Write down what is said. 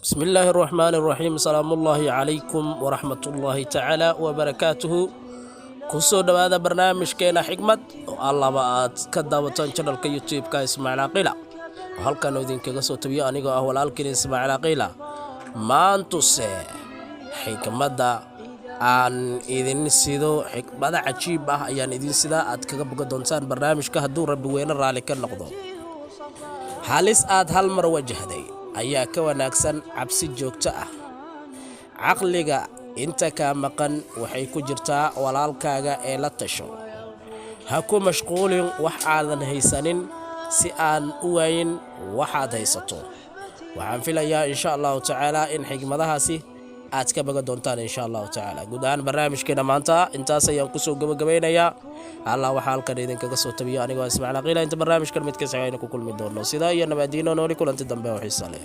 بسم الله الرحمن الرحيم. سلام الله عليكم ورحمة الله تعالى وبركاته. كسو هذا برنامج كينا حكمة الله بعد كذا وتنشر اليوتيوب كاسمع العقيلة هل كانوا يدين كجسو تبي أني جا أول الكل اسمع العقيلة ما أنتوسه حكمة عن إذن سيدو حكمة عجيبة يعني إذن سيدا أتكلم بقدونسان برنامج كهدور ربي وين رالك النقطة حالس هل مر وجهدي ayaa ka wanaagsan cabsi joogto ah. Aqliga inta ka maqan waxay ku jirtaa walaalkaaga ee la tasho. Ha ku mashquulin wax aadan haysanin si aan u wayn waxaad haysato. Waxaan filayaa insha Allah taala in xigmadahaasi aad ka baga doontaan insha Allah taala. Guud ahaan barnaamijkeena maanta intaas ayaan ku soo gabagabeynayaa. Allah waxa halkan idinkaga soo tabiyo anigoo Ismaaciil Aqiila inta barnaamijkan mid ka socodayna ku kulmi doono sida iyo nabadiino nooli kulanti dambe oo xiiso leh.